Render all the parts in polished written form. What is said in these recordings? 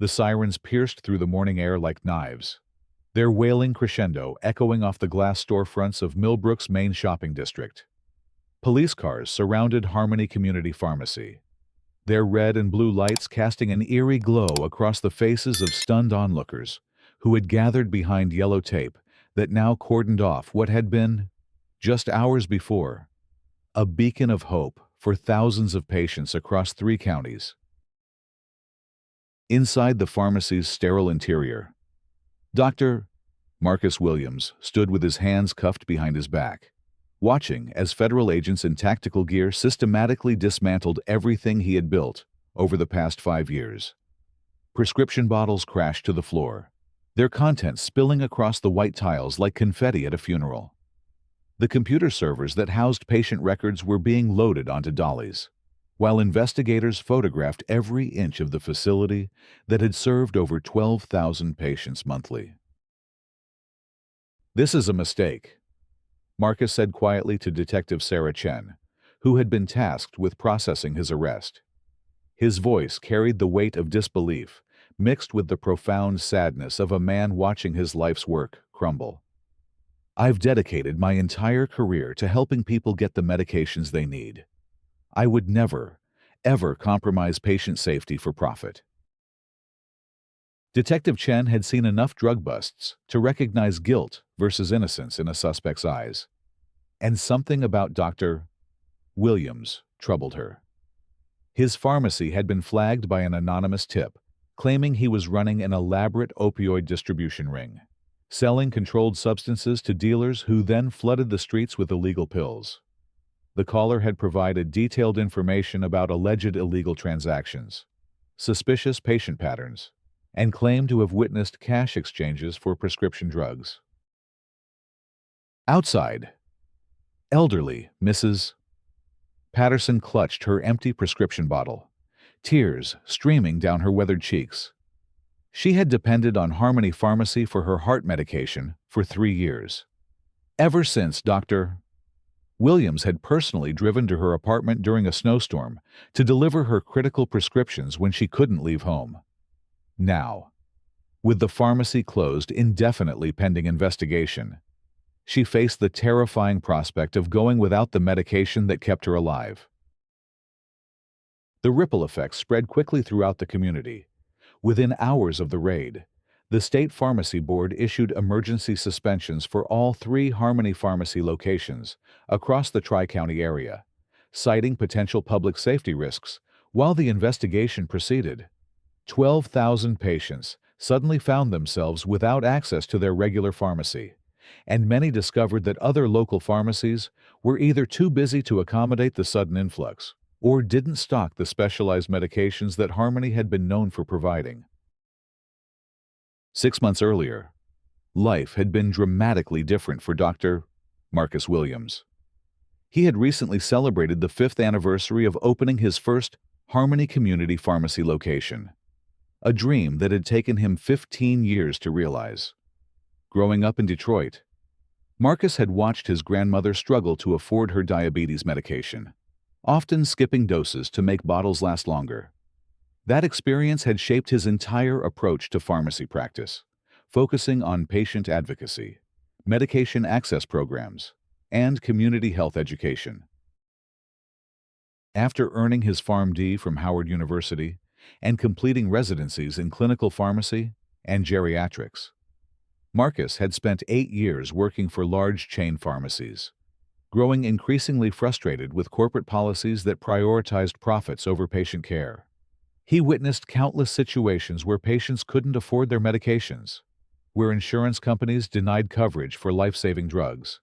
The sirens pierced through the morning air like knives, their wailing crescendo echoing off the glass storefronts of Millbrook's main shopping district. Police cars surrounded Harmony Community Pharmacy, their red and blue lights casting an eerie glow across the faces of stunned onlookers who had gathered behind yellow tape that now cordoned off what had been, just hours before, a beacon of hope for thousands of patients across 3 counties. Inside the pharmacy's sterile interior, Dr. Marcus Williams stood with his hands cuffed behind his back, watching as federal agents in tactical gear systematically dismantled everything he had built over the past 5 years. Prescription bottles crashed to the floor, their contents spilling across the white tiles like confetti at a funeral. The computer servers that housed patient records were being loaded onto dollies, while investigators photographed every inch of the facility that had served over 12,000 patients monthly. "This is a mistake," Marcus said quietly to Detective Sarah Chen, who had been tasked with processing his arrest. His voice carried the weight of disbelief, mixed with the profound sadness of a man watching his life's work crumble. "I've dedicated my entire career to helping people get the medications they need. I would never, ever compromise patient safety for profit." Detective Chen had seen enough drug busts to recognize guilt versus innocence in a suspect's eyes. And something about Dr. Williams troubled her. His pharmacy had been flagged by an anonymous tip, claiming he was running an elaborate opioid distribution ring, selling controlled substances to dealers who then flooded the streets with illegal pills. The caller had provided detailed information about alleged illegal transactions, suspicious patient patterns, and claimed to have witnessed cash exchanges for prescription drugs. Outside, elderly Mrs. Patterson clutched her empty prescription bottle, tears streaming down her weathered cheeks. She had depended on Harmony Pharmacy for her heart medication for 3 years. Ever since Dr. Williams had personally driven to her apartment during a snowstorm to deliver her critical prescriptions when she couldn't leave home. Now, with the pharmacy closed indefinitely pending investigation, she faced the terrifying prospect of going without the medication that kept her alive. The ripple effects spread quickly throughout the community. Within hours of the raid, the State Pharmacy Board issued emergency suspensions for all 3 Harmony Pharmacy locations across the Tri-County area, citing potential public safety risks. While the investigation proceeded, 12,000 patients suddenly found themselves without access to their regular pharmacy, and many discovered that other local pharmacies were either too busy to accommodate the sudden influx or didn't stock the specialized medications that Harmony had been known for providing. 6 months earlier, life had been dramatically different for Dr. Marcus Williams. He had recently celebrated the 5th anniversary of opening his first Harmony Community Pharmacy location, a dream that had taken him 15 years to realize. Growing up in Detroit, Marcus had watched his grandmother struggle to afford her diabetes medication, often skipping doses to make bottles last longer. That experience had shaped his entire approach to pharmacy practice, focusing on patient advocacy, medication access programs, and community health education. After earning his PharmD from Howard University and completing residencies in clinical pharmacy and geriatrics, Marcus had spent 8 years working for large chain pharmacies, growing increasingly frustrated with corporate policies that prioritized profits over patient care. He witnessed countless situations where patients couldn't afford their medications, where insurance companies denied coverage for life-saving drugs,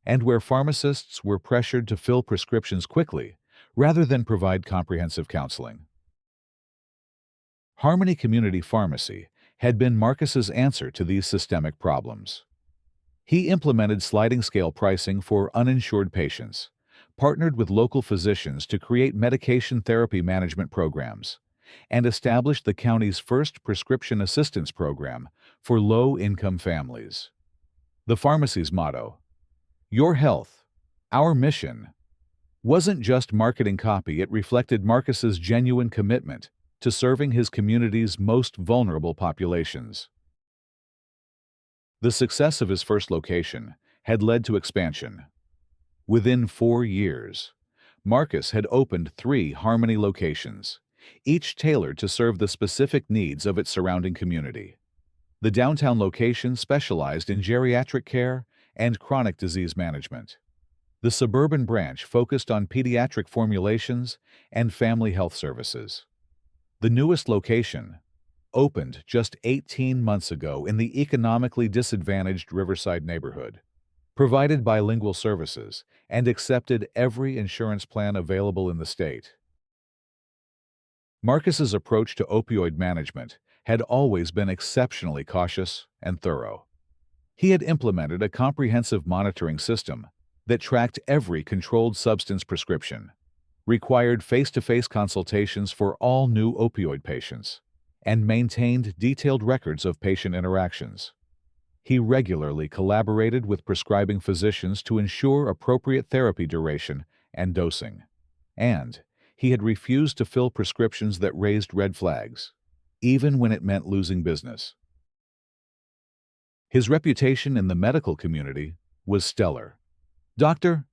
and where pharmacists were pressured to fill prescriptions quickly rather than provide comprehensive counseling. Harmony Community Pharmacy had been Marcus's answer to these systemic problems. He implemented sliding-scale pricing for uninsured patients, partnered with local physicians to create medication therapy management programs, and established the county's first prescription assistance program for low-income families. The pharmacy's motto, "Your health, our mission," wasn't just marketing copy. It reflected Marcus's genuine commitment to serving his community's most vulnerable populations. The success of his first location had led to expansion. Within 4 years, Marcus had opened 3 Harmony locations, each tailored to serve the specific needs of its surrounding community. The downtown location specialized in geriatric care and chronic disease management. The suburban branch focused on pediatric formulations and family health services. The newest location opened just 18 months ago in the economically disadvantaged Riverside neighborhood, provided bilingual services, and accepted every insurance plan available in the state. Marcus's approach to opioid management had always been exceptionally cautious and thorough. He had implemented a comprehensive monitoring system that tracked every controlled substance prescription, required face-to-face consultations for all new opioid patients, and maintained detailed records of patient interactions. He regularly collaborated with prescribing physicians to ensure appropriate therapy duration and dosing. And he had refused to fill prescriptions that raised red flags, even when it meant losing business. His reputation in the medical community was stellar. Dr.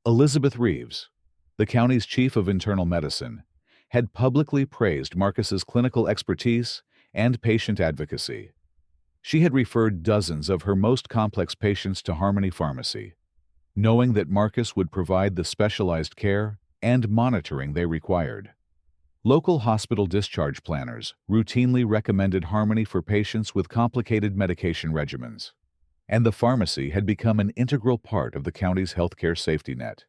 Elizabeth Reeves, the county's chief of internal medicine, had publicly praised Marcus's clinical expertise and patient advocacy. She had referred dozens of her most complex patients to Harmony Pharmacy, knowing that Marcus would provide the specialized care and monitoring they required. Local hospital discharge planners routinely recommended Harmony for patients with complicated medication regimens, and the pharmacy had become an integral part of the county's healthcare safety net.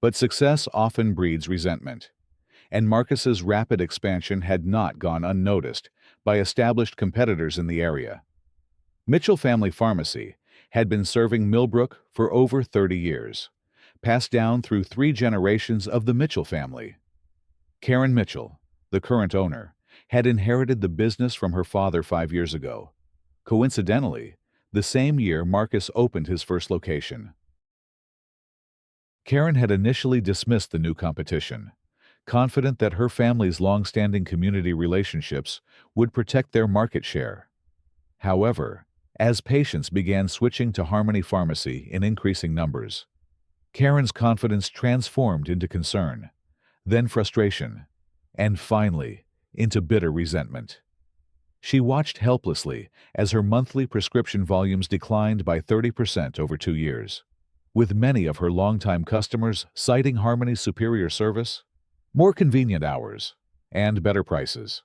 But success often breeds resentment, and Marcus's rapid expansion had not gone unnoticed by established competitors in the area. Mitchell Family Pharmacy had been serving Millbrook for over 30 years, passed down through 3 generations of the Mitchell family. Karen Mitchell, the current owner, had inherited the business from her father 5 years ago. Coincidentally, the same year Marcus opened his first location. Karen had initially dismissed the new competition, confident that her family's long-standing community relationships would protect their market share. However, as patients began switching to Harmony Pharmacy in increasing numbers, Karen's confidence transformed into concern, then frustration, and finally, into bitter resentment. She watched helplessly as her monthly prescription volumes declined by 30% over 2 years, with many of her longtime customers citing Harmony's superior service, more convenient hours, and better prices.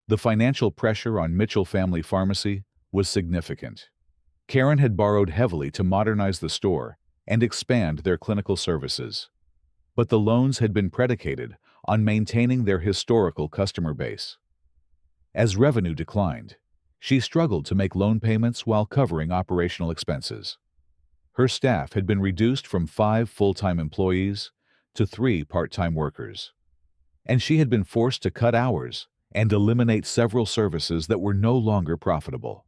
The financial pressure on Mitchell Family Pharmacy was significant. Karen had borrowed heavily to modernize the store and expand their clinical services, but the loans had been predicated on maintaining their historical customer base. As revenue declined, she struggled to make loan payments while covering operational expenses. Her staff had been reduced from 5 full-time employees to 3 part-time workers, and she had been forced to cut hours and eliminate several services that were no longer profitable.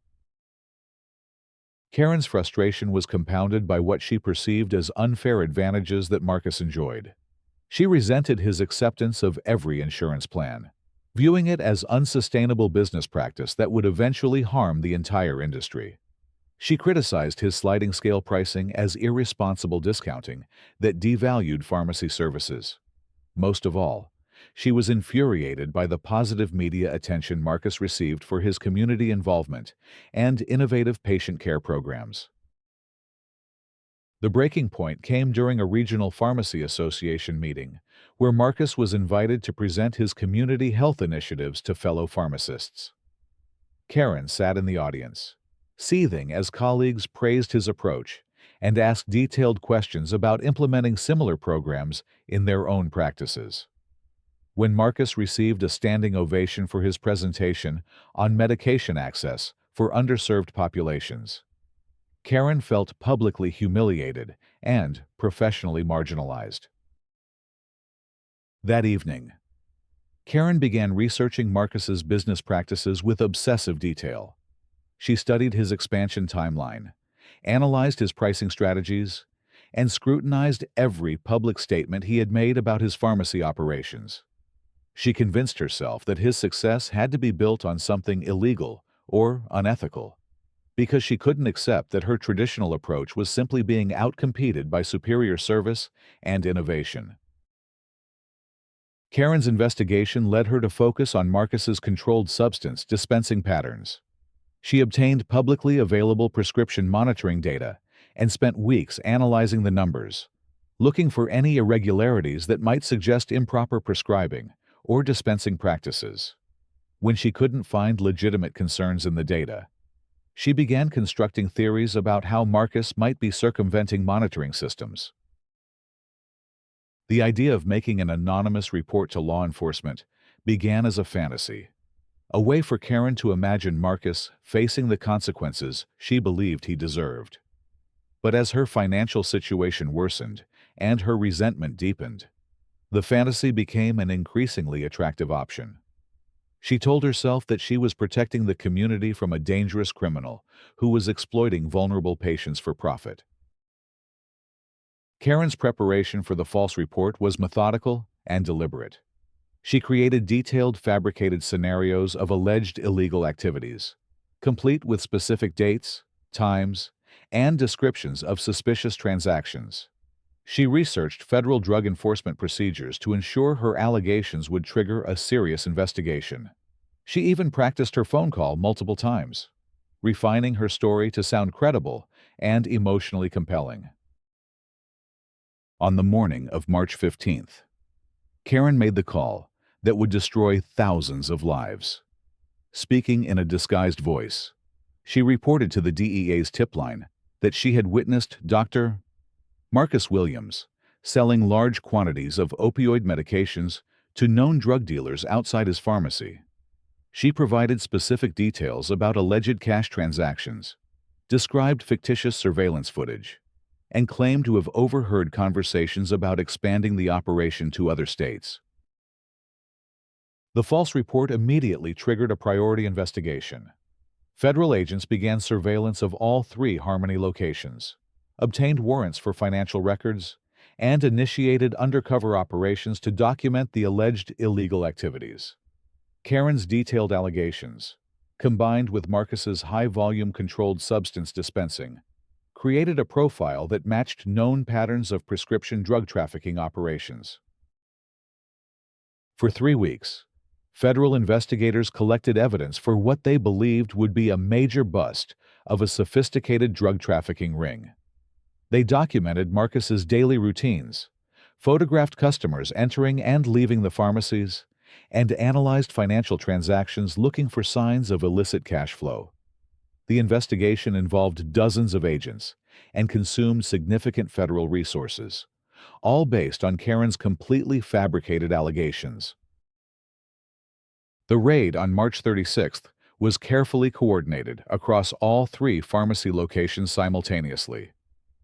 Karen's frustration was compounded by what she perceived as unfair advantages that Marcus enjoyed. She resented his acceptance of every insurance plan, viewing it as unsustainable business practice that would eventually harm the entire industry. She criticized his sliding scale pricing as irresponsible discounting that devalued pharmacy services. Most of all, she was infuriated by the positive media attention Marcus received for his community involvement and innovative patient care programs. The breaking point came during a regional pharmacy association meeting, where Marcus was invited to present his community health initiatives to fellow pharmacists. Karen sat in the audience, seething as colleagues praised his approach and asked detailed questions about implementing similar programs in their own practices. When Marcus received a standing ovation for his presentation on medication access for underserved populations, Karen felt publicly humiliated and professionally marginalized. That evening, Karen began researching Marcus's business practices with obsessive detail. She studied his expansion timeline, analyzed his pricing strategies, and scrutinized every public statement he had made about his pharmacy operations. She convinced herself that his success had to be built on something illegal or unethical, because she couldn't accept that her traditional approach was simply being outcompeted by superior service and innovation. Karen's investigation led her to focus on Marcus's controlled substance dispensing patterns. She obtained publicly available prescription monitoring data and spent weeks analyzing the numbers, looking for any irregularities that might suggest improper prescribing or dispensing practices. When she couldn't find legitimate concerns in the data, she began constructing theories about how Marcus might be circumventing monitoring systems. The idea of making an anonymous report to law enforcement began as a fantasy, a way for Karen to imagine Marcus facing the consequences she believed he deserved. But as her financial situation worsened and her resentment deepened, the fantasy became an increasingly attractive option. She told herself that she was protecting the community from a dangerous criminal who was exploiting vulnerable patients for profit. Karen's preparation for the false report was methodical and deliberate. She created detailed fabricated scenarios of alleged illegal activities, complete with specific dates, times, and descriptions of suspicious transactions. She researched federal drug enforcement procedures to ensure her allegations would trigger a serious investigation. She even practiced her phone call multiple times, refining her story to sound credible and emotionally compelling. On the morning of March 15th, Karen made the call that would destroy thousands of lives. Speaking in a disguised voice, she reported to the DEA's tip line that she had witnessed Dr. Marcus Williams selling large quantities of opioid medications to known drug dealers outside his pharmacy. She provided specific details about alleged cash transactions, described fictitious surveillance footage, and claimed to have overheard conversations about expanding the operation to other states. The false report immediately triggered a priority investigation. Federal agents began surveillance of all 3 Harmony locations, obtained warrants for financial records, and initiated undercover operations to document the alleged illegal activities. Karen's detailed allegations, combined with Marcus's high-volume controlled substance dispensing, created a profile that matched known patterns of prescription drug trafficking operations. For 3 weeks, federal investigators collected evidence for what they believed would be a major bust of a sophisticated drug trafficking ring. They documented Marcus's daily routines, photographed customers entering and leaving the pharmacies, and analyzed financial transactions looking for signs of illicit cash flow. The investigation involved dozens of agents and consumed significant federal resources, all based on Karen's completely fabricated allegations. The raid on March 36th was carefully coordinated across all 3 pharmacy locations simultaneously.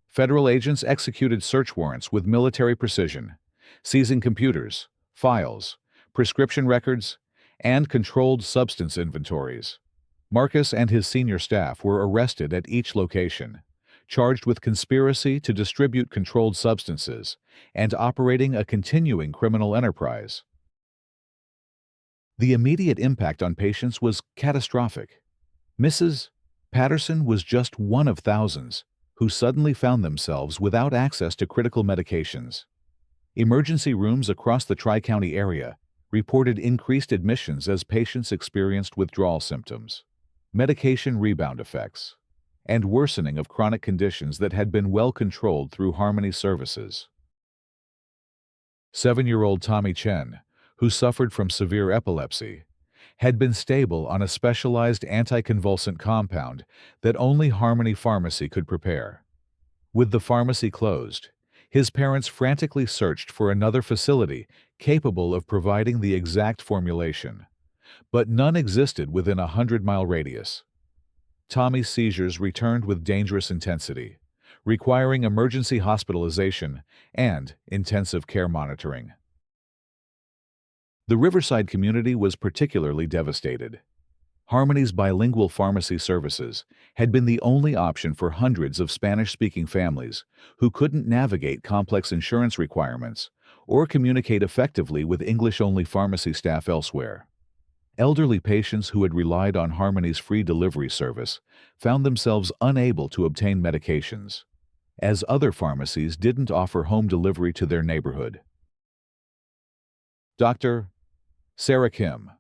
Federal agents executed search warrants with military precision, seizing computers, files, prescription records, and controlled substance inventories. Marcus and his senior staff were arrested at each location, charged with conspiracy to distribute controlled substances and operating a continuing criminal enterprise. The immediate impact on patients was catastrophic. Mrs. Patterson was just one of thousands who suddenly found themselves without access to critical medications. Emergency rooms across the Tri-County area reported increased admissions as patients experienced withdrawal symptoms, medication rebound effects, and worsening of chronic conditions that had been well controlled through Harmony services. 7-year-old Tommy Chen, who suffered from severe epilepsy, had been stable on a specialized anticonvulsant compound that only Harmony Pharmacy could prepare. With the pharmacy closed, his parents frantically searched for another facility capable of providing the exact formulation, but none existed within a 100-mile radius. Tommy's seizures returned with dangerous intensity, requiring emergency hospitalization and intensive care monitoring. The Riverside community was particularly devastated. Harmony's bilingual pharmacy services had been the only option for hundreds of Spanish-speaking families who couldn't navigate complex insurance requirements or communicate effectively with English-only pharmacy staff elsewhere. Elderly patients who had relied on Harmony's free delivery service found themselves unable to obtain medications, as other pharmacies didn't offer home delivery to their neighborhood. Dr. Sarah Kim,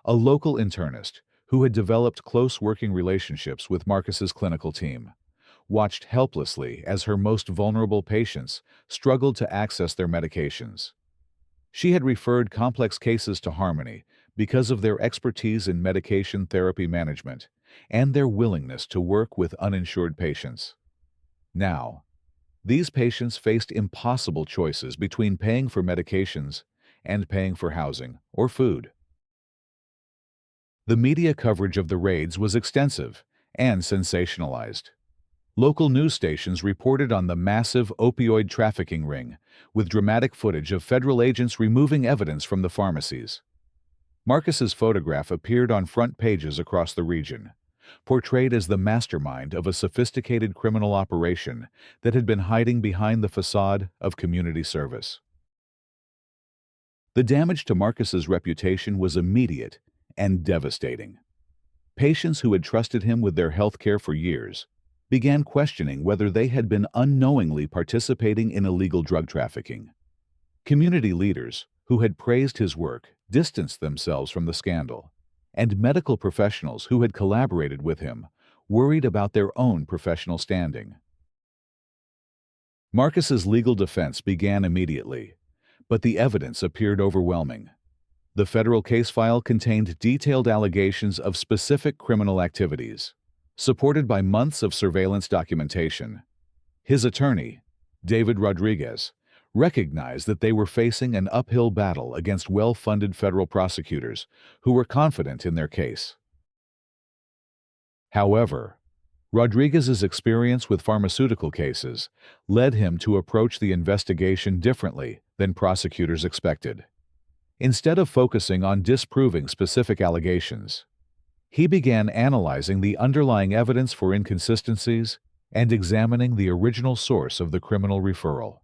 a local internist who had developed close working relationships with Marcus's clinical team, watched helplessly as her most vulnerable patients struggled to access their medications. She had referred complex cases to Harmony because of their expertise in medication therapy management and their willingness to work with uninsured patients. Now, these patients faced impossible choices between paying for medications and paying for housing or food. The media coverage of the raids was extensive and sensationalized. Local news stations reported on the massive opioid trafficking ring, with dramatic footage of federal agents removing evidence from the pharmacies. Marcus's photograph appeared on front pages across the region, portrayed as the mastermind of a sophisticated criminal operation that had been hiding behind the facade of community service. The damage to Marcus's reputation was immediate and devastating. Patients who had trusted him with their health care for years began questioning whether they had been unknowingly participating in illegal drug trafficking. Community leaders who had praised his work distanced themselves from the scandal, and medical professionals who had collaborated with him worried about their own professional standing. Marcus's legal defense began immediately, but the evidence appeared overwhelming. The federal case file contained detailed allegations of specific criminal activities, supported by months of surveillance documentation. His attorney, David Rodriguez, recognized that they were facing an uphill battle against well-funded federal prosecutors who were confident in their case. However, Rodriguez's experience with pharmaceutical cases led him to approach the investigation differently than prosecutors expected. Instead of focusing on disproving specific allegations, he began analyzing the underlying evidence for inconsistencies and examining the original source of the criminal referral.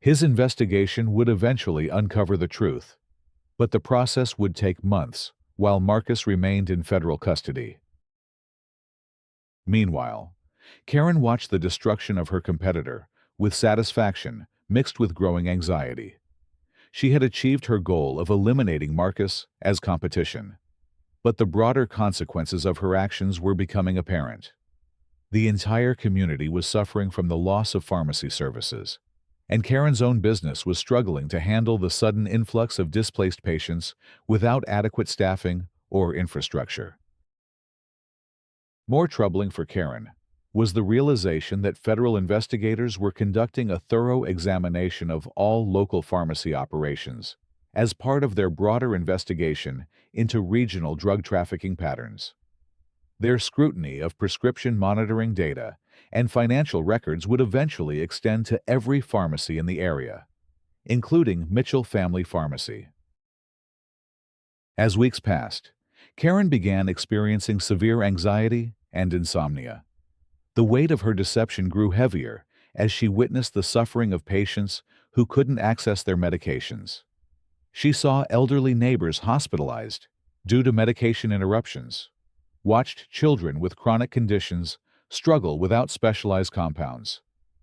His investigation would eventually uncover the truth, but the process would take months while Marcus remained in federal custody. Meanwhile, Karen watched the destruction of her competitor with satisfaction mixed with growing anxiety. She had achieved her goal of eliminating Marcus as competition, but the broader consequences of her actions were becoming apparent. The entire community was suffering from the loss of pharmacy services, and Karen's own business was struggling to handle the sudden influx of displaced patients without adequate staffing or infrastructure. More troubling for Karen was the realization that federal investigators were conducting a thorough examination of all local pharmacy operations as part of their broader investigation into regional drug trafficking patterns. Their scrutiny of prescription monitoring data and financial records would eventually extend to every pharmacy in the area, including Mitchell Family Pharmacy. As weeks passed, Karen began experiencing severe anxiety and insomnia. The weight of her deception grew heavier as she witnessed the suffering of patients who couldn't access their medications. She saw elderly neighbors hospitalized due to medication interruptions, watched children with chronic conditions struggle without specialized compounds,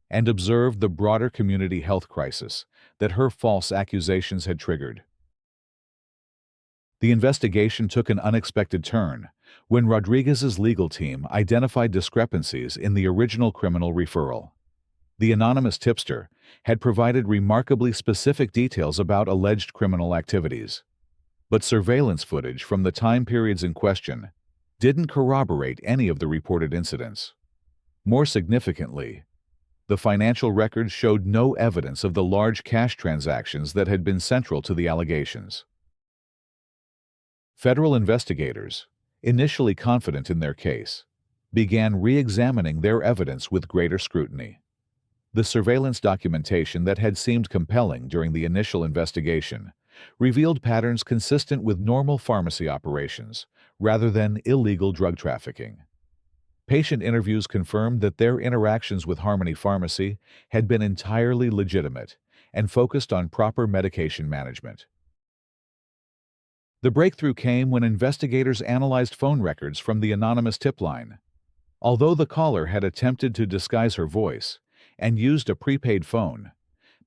and observed the broader community health crisis that her false accusations had triggered. The investigation took an unexpected turn when Rodriguez's legal team identified discrepancies in the original criminal referral. The anonymous tipster had provided remarkably specific details about alleged criminal activities, but surveillance footage from the time periods in question didn't corroborate any of the reported incidents. More significantly, the financial records showed no evidence of the large cash transactions that had been central to the allegations. Federal investigators, initially confident in their case, began re-examining their evidence with greater scrutiny. The surveillance documentation that had seemed compelling during the initial investigation revealed patterns consistent with normal pharmacy operations, rather than illegal drug trafficking. Patient interviews confirmed that their interactions with Harmony Pharmacy had been entirely legitimate and focused on proper medication management. The breakthrough came when investigators analyzed phone records from the anonymous tip line. Although the caller had attempted to disguise her voice and used a prepaid phone,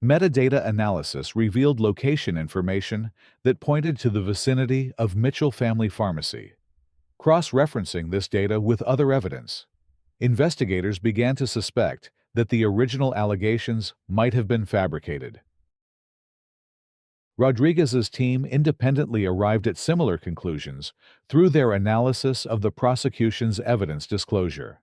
metadata analysis revealed location information that pointed to the vicinity of Mitchell Family Pharmacy. Cross-referencing this data with other evidence, investigators began to suspect that the original allegations might have been fabricated. Rodriguez's team independently arrived at similar conclusions through their analysis of the prosecution's evidence disclosure.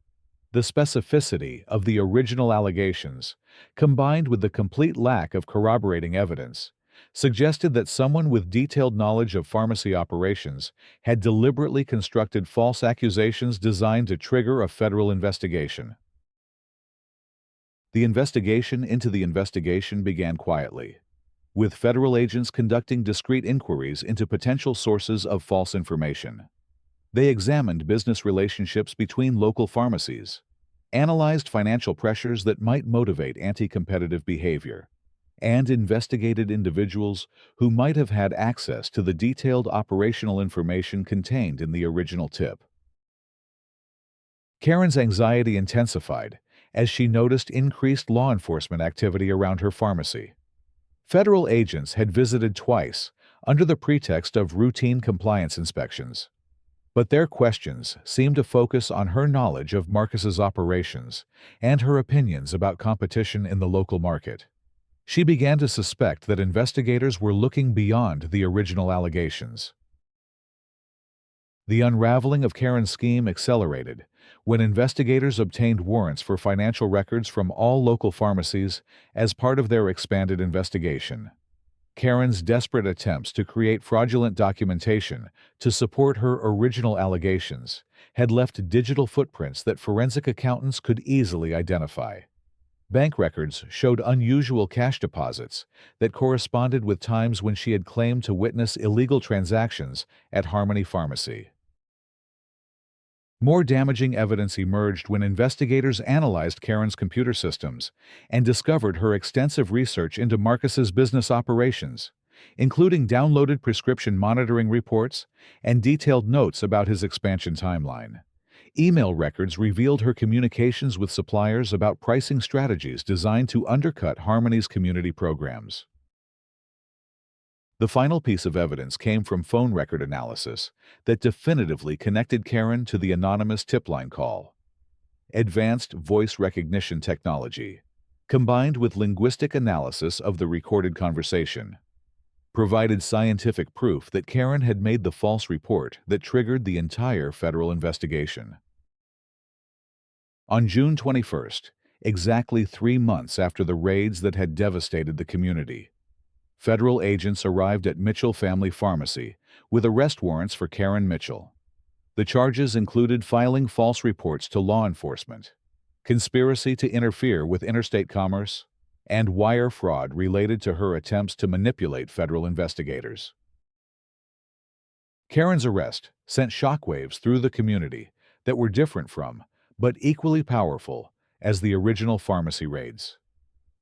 The specificity of the original allegations, combined with the complete lack of corroborating evidence, suggested that someone with detailed knowledge of pharmacy operations had deliberately constructed false accusations designed to trigger a federal investigation. The investigation into the investigation began quietly, with federal agents conducting discreet inquiries into potential sources of false information. They examined business relationships between local pharmacies, analyzed financial pressures that might motivate anti-competitive behavior, and investigated individuals who might have had access to the detailed operational information contained in the original tip. Karen's anxiety intensified as she noticed increased law enforcement activity around her pharmacy. Federal agents had visited twice under the pretext of routine compliance inspections, but their questions seemed to focus on her knowledge of Marcus's operations and her opinions about competition in the local market. She began to suspect that investigators were looking beyond the original allegations. The unraveling of Karen's scheme accelerated when investigators obtained warrants for financial records from all local pharmacies as part of their expanded investigation. Karen's desperate attempts to create fraudulent documentation to support her original allegations had left digital footprints that forensic accountants could easily identify. Bank records showed unusual cash deposits that corresponded with times when she had claimed to witness illegal transactions at Harmony Pharmacy. More damaging evidence emerged when investigators analyzed Karen's computer systems and discovered her extensive research into Marcus's business operations, including downloaded prescription monitoring reports and detailed notes about his expansion timeline. Email records revealed her communications with suppliers about pricing strategies designed to undercut Harmony's community programs. The final piece of evidence came from phone record analysis that definitively connected Karen to the anonymous tip line call. Advanced voice recognition technology, combined with linguistic analysis of the recorded conversation, provided scientific proof that Karen had made the false report that triggered the entire federal investigation. On June 21st, exactly 3 months after the raids that had devastated the community, federal agents arrived at Mitchell Family Pharmacy with arrest warrants for Karen Mitchell. The charges included filing false reports to law enforcement, conspiracy to interfere with interstate commerce, and wire fraud related to her attempts to manipulate federal investigators. Karen's arrest sent shockwaves through the community that were different from, but equally powerful, as the original pharmacy raids.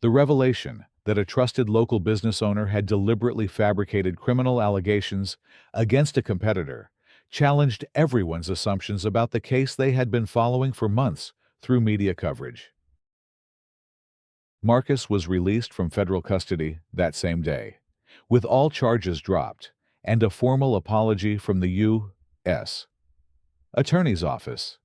The revelation that a trusted local business owner had deliberately fabricated criminal allegations against a competitor challenged everyone's assumptions about the case they had been following for months through media coverage. Marcus was released from federal custody that same day, with all charges dropped and a formal apology from the U.S. Attorney's Office.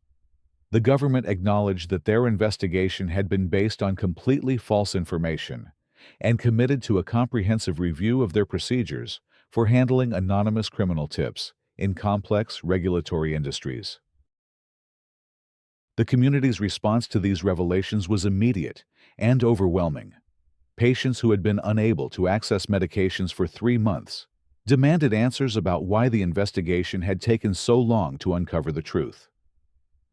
The government acknowledged that their investigation had been based on completely false information and committed to a comprehensive review of their procedures for handling anonymous criminal tips in complex regulatory industries. The community's response to these revelations was immediate and overwhelming. Patients who had been unable to access medications for 3 months demanded answers about why the investigation had taken so long to uncover the truth.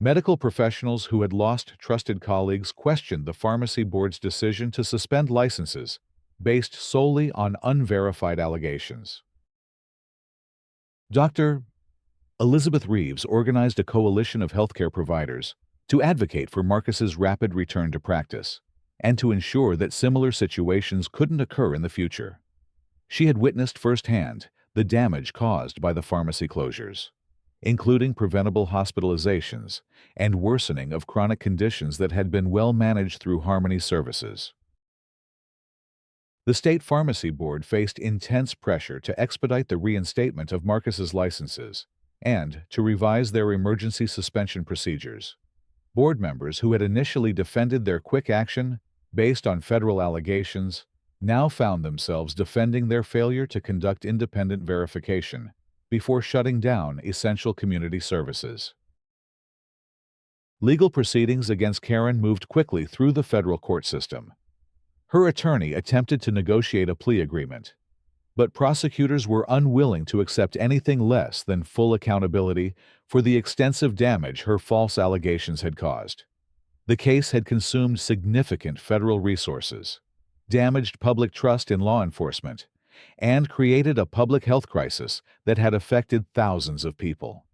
Medical professionals who had lost trusted colleagues questioned the pharmacy board's decision to suspend licenses based solely on unverified allegations. Dr. Elizabeth Reeves organized a coalition of healthcare providers to advocate for Marcus's rapid return to practice and to ensure that similar situations couldn't occur in the future. She had witnessed firsthand the damage caused by the pharmacy closures, including preventable hospitalizations and worsening of chronic conditions that had been well managed through Harmony services. The State Pharmacy Board faced intense pressure to expedite the reinstatement of Marcus's licenses and to revise their emergency suspension procedures. Board members who had initially defended their quick action based on federal allegations now found themselves defending their failure to conduct independent verification before shutting down essential community services. Legal proceedings against Karen moved quickly through the federal court system. Her attorney attempted to negotiate a plea agreement, but prosecutors were unwilling to accept anything less than full accountability for the extensive damage her false allegations had caused. The case had consumed significant federal resources, damaged public trust in law enforcement, and created a public health crisis that had affected thousands of people.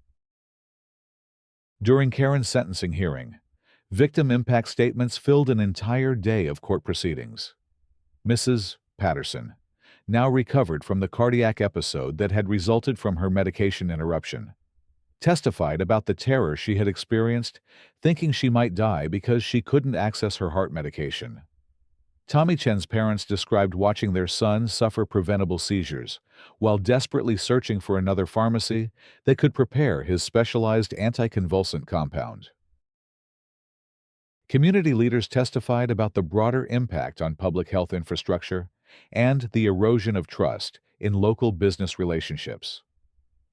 During Karen's sentencing hearing, victim impact statements filled an entire day of court proceedings. Mrs. Patterson, now recovered from the cardiac episode that had resulted from her medication interruption, testified about the terror she had experienced, thinking she might die because she couldn't access her heart medication. Tommy Chen's parents described watching their son suffer preventable seizures while desperately searching for another pharmacy that could prepare his specialized anticonvulsant compound. Community leaders testified about the broader impact on public health infrastructure and the erosion of trust in local business relationships.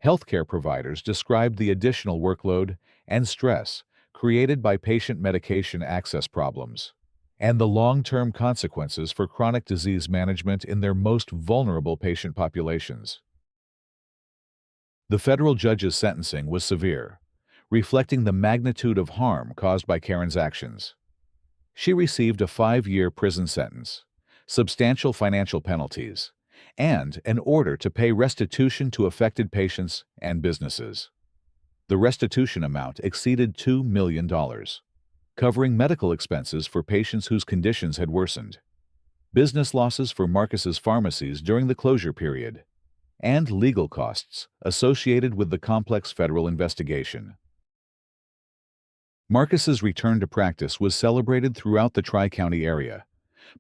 Healthcare providers described the additional workload and stress created by patient medication access problems and the long-term consequences for chronic disease management in their most vulnerable patient populations. The federal judge's sentencing was severe, reflecting the magnitude of harm caused by Karen's actions. She received a 5-year prison sentence, substantial financial penalties, and an order to pay restitution to affected patients and businesses. The restitution amount exceeded $2 million, covering medical expenses for patients whose conditions had worsened, business losses for Marcus's Pharmacies during the closure period, and legal costs associated with the complex federal investigation. Marcus's return to practice was celebrated throughout the Tri-County area,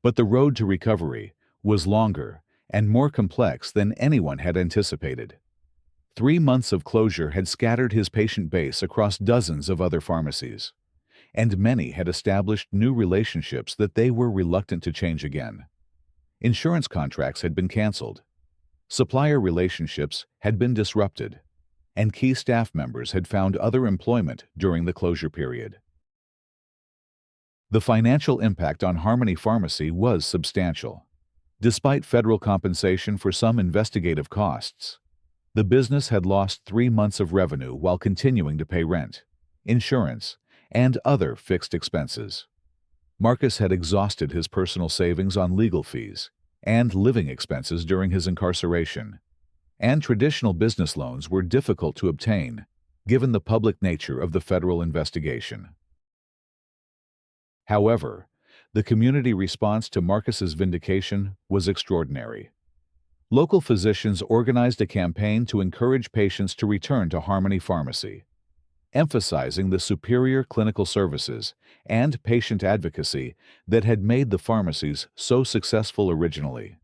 but the road to recovery was longer and more complex than anyone had anticipated. 3 months of closure had scattered his patient base across dozens of other pharmacies, and many had established new relationships that they were reluctant to change again. Insurance contracts had been canceled, supplier relationships had been disrupted, and key staff members had found other employment during the closure period. The financial impact on Harmony Pharmacy was substantial. Despite federal compensation for some investigative costs, the business had lost 3 months of revenue while continuing to pay rent, insurance, and other fixed expenses. Marcus had exhausted his personal savings on legal fees and living expenses during his incarceration, and traditional business loans were difficult to obtain given the public nature of the federal investigation. However, the community response to Marcus's vindication was extraordinary. Local physicians organized a campaign to encourage patients to return to Harmony Pharmacy, emphasizing the superior clinical services and patient advocacy that had made the pharmacies so successful originally.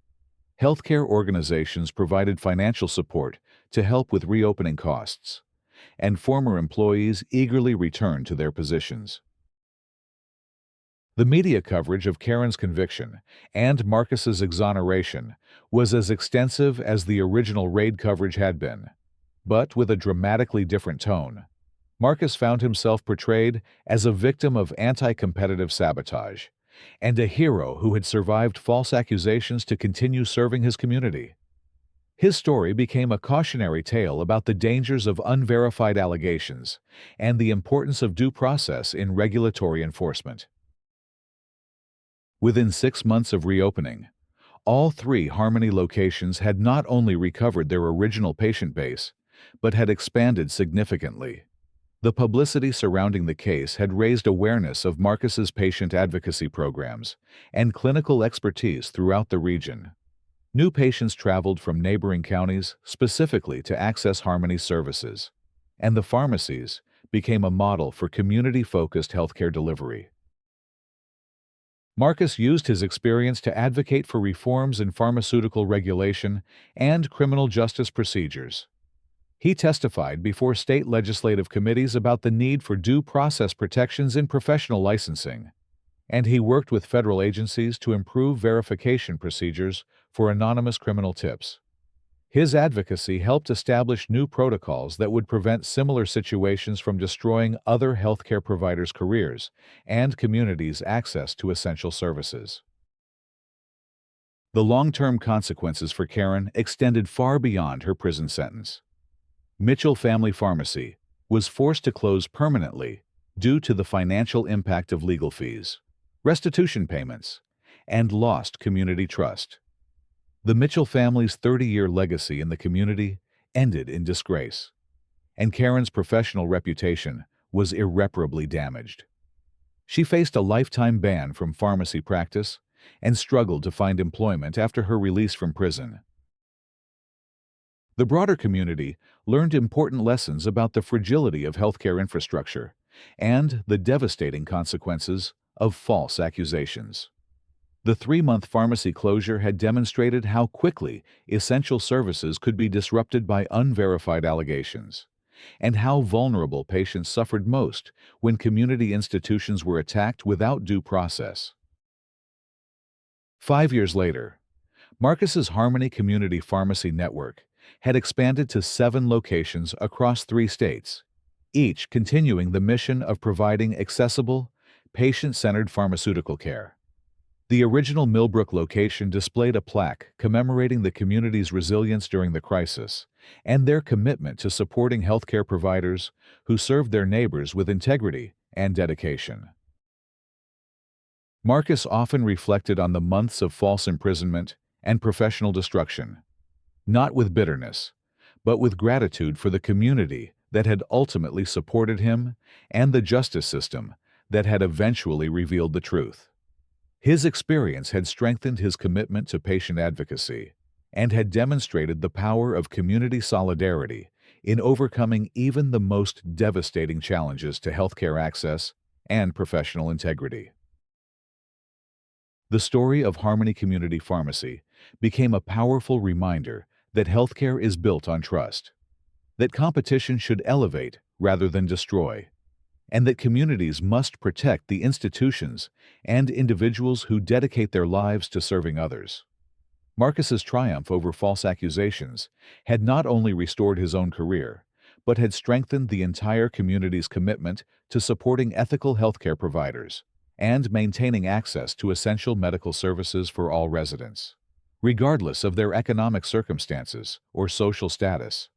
Healthcare organizations provided financial support to help with reopening costs, and former employees eagerly returned to their positions. The media coverage of Karen's conviction and Marcus's exoneration was as extensive as the original raid coverage had been, but with a dramatically different tone. Marcus found himself portrayed as a victim of anti-competitive sabotage and a hero who had survived false accusations to continue serving his community. His story became a cautionary tale about the dangers of unverified allegations and the importance of due process in regulatory enforcement. Within 6 months of reopening, All three Harmony locations had not only recovered their original patient base, but had expanded significantly. The publicity surrounding the case had raised awareness of Marcus's patient advocacy programs and clinical expertise throughout the region. New patients traveled from neighboring counties specifically to access Harmony services, and the Pharmacies became a model for community-focused healthcare delivery. Marcus used his experience to advocate for reforms in pharmaceutical regulation and criminal justice procedures. He testified before state legislative committees about the need for due process protections in professional licensing, and he worked with federal agencies to improve verification procedures for anonymous criminal tips. His advocacy helped establish new protocols that would prevent similar situations from destroying other healthcare providers' careers and communities' access to essential services. The long-term consequences for Karen extended far beyond her prison sentence. Mitchell Family Pharmacy was forced to close permanently due to the financial impact of legal fees, restitution payments, and lost community trust. The Mitchell family's 30-year legacy in the community ended in disgrace, and Karen's professional reputation was irreparably damaged. She faced a lifetime ban from pharmacy practice and struggled to find employment after her release from prison. The broader community learned important lessons about the fragility of healthcare infrastructure and the devastating consequences of false accusations. The 3-month pharmacy closure had demonstrated how quickly essential services could be disrupted by unverified allegations, and how vulnerable patients suffered most when community institutions were attacked without due process. 5 years later, Marcus's Harmony Community Pharmacy Network had expanded to 7 locations across 3 states, each continuing the mission of providing accessible, patient-centered pharmaceutical care. The original Millbrook location displayed a plaque commemorating the community's resilience during the crisis and their commitment to supporting healthcare providers who served their neighbors with integrity and dedication. Marcus often reflected on the months of false imprisonment and professional destruction, not with bitterness, but with gratitude for the community that had ultimately supported him and the justice system that had eventually revealed the truth. His experience had strengthened his commitment to patient advocacy and had demonstrated the power of community solidarity in overcoming even the most devastating challenges to healthcare access and professional integrity. The story of Harmony Community Pharmacy became a powerful reminder that healthcare is built on trust, that competition should elevate rather than destroy, and that communities must protect the institutions and individuals who dedicate their lives to serving others. Marcus's triumph over false accusations had not only restored his own career, but had strengthened the entire community's commitment to supporting ethical healthcare providers and maintaining access to essential medical services for all residents, regardless of their economic circumstances or social status.